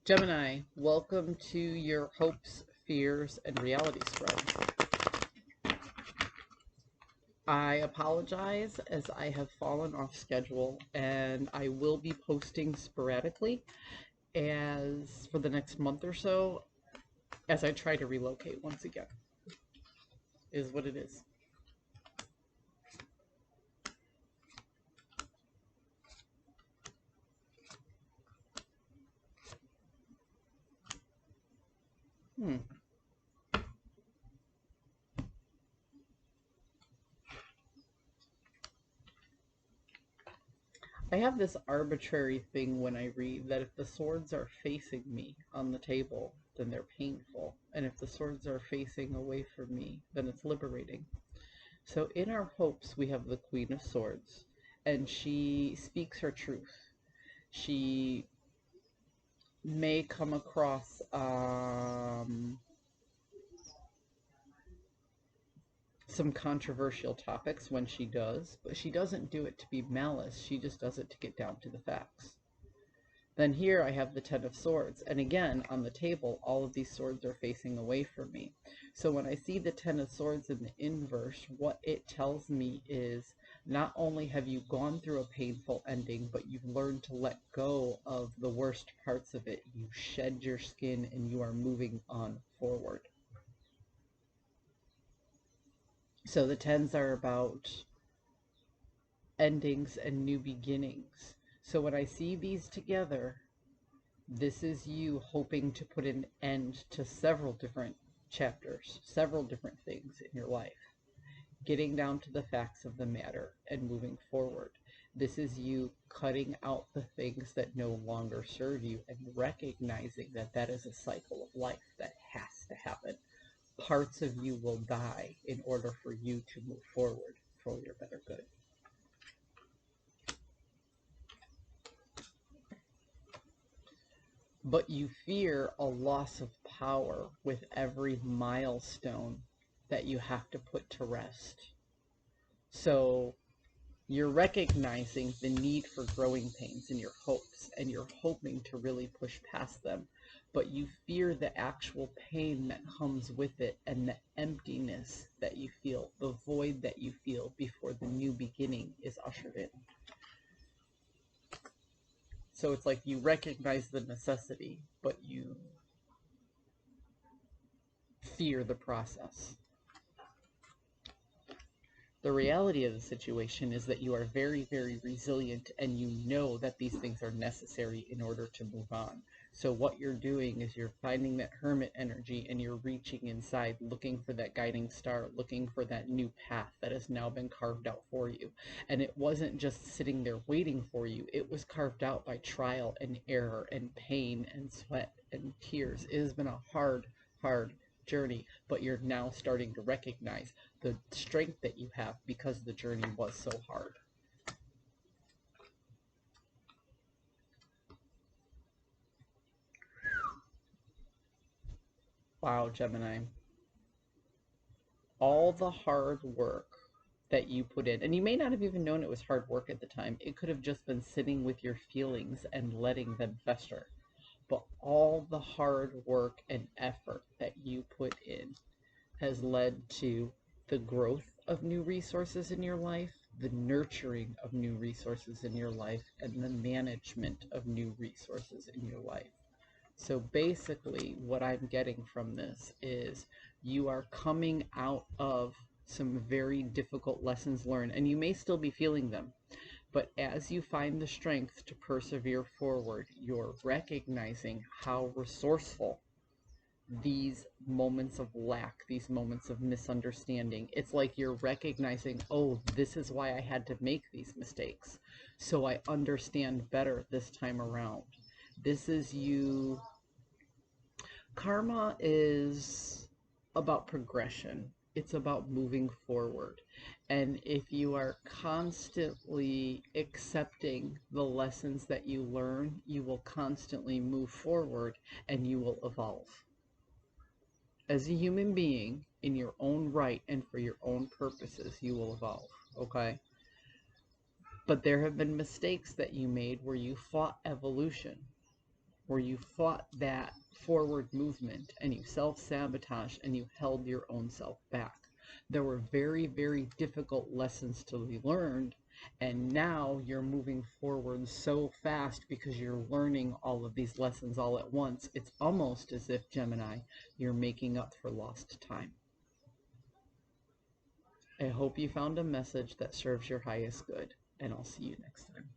Gemini, welcome to your hopes, fears, and reality spread. I apologize as I have fallen off schedule and I will be posting sporadically as for the next month or so as I try to relocate once again. Is what it is. Hmm. I have this arbitrary thing when I read that if the swords are facing me on the table, then they're painful. And if the swords are facing away from me, then it's liberating. So in our hopes, we have the Queen of Swords, and she speaks her truth. She may come across some controversial topics when she does, but she doesn't do it to be malice. She just does it to get down to the facts. Then here I have the Ten of Swords, and again, on the table, all of these swords are facing away from me. So when I see the Ten of Swords in the inverse, what it tells me is not only have you gone through a painful ending, but you've learned to let go of the worst parts of it. You shed your skin and you are moving on forward. So the tens are about endings and new beginnings. So when I see these together, this is you hoping to put an end to several different chapters, several different things in your life, getting down to the facts of the matter and moving forward. This is you cutting out the things that no longer serve you and recognizing that that is a cycle of life that has to happen. Parts of you will die in order for you to move forward for your better good. But you fear a loss of power with every milestone that you have to put to rest. So you're recognizing the need for growing pains in your hopes, and you're hoping to really push past them. But you fear the actual pain that comes with it and the emptiness that you feel, the void that you feel before the new beginning is ushered in. So it's like you recognize the necessity, but you fear the process. The reality of the situation is that you are very, very resilient and you know that these things are necessary in order to move on. So what you're doing is you're finding that hermit energy and you're reaching inside, looking for that guiding star, looking for that new path that has now been carved out for you. And it wasn't just sitting there waiting for you. It was carved out by trial and error and pain and sweat and tears. It has been a hard, hard journey, but you're now starting to recognize the strength that you have because the journey was so hard. Wow, Gemini. All the hard work that you put in, and you may not have even known it was hard work at the time. It could have just been sitting with your feelings and letting them fester. But all the hard work and effort that you put in has led to the growth of new resources in your life, the nurturing of new resources in your life, and the management of new resources in your life. So basically, what I'm getting from this is you are coming out of some very difficult lessons learned, and you may still be feeling them. But as you find the strength to persevere forward, you're recognizing how resourceful these moments of lack, these moments of misunderstanding. It's like you're recognizing, oh, this is why I had to make these mistakes. So I understand better this time around. This is you. Karma is about progression. It's about moving forward. And if you are constantly accepting the lessons that you learn, you will constantly move forward and you will evolve as a human being in your own right and for your own purposes. You will evolve, okay? But there have been mistakes that you made where you fought evolution, where you fought that forward movement and you self-sabotaged and you held your own self back. There were very, very difficult lessons to be learned, and now you're moving forward so fast because you're learning all of these lessons all at once. It's almost as if, Gemini, you're making up for lost time. I hope you found a message that serves your highest good, and I'll see you next time.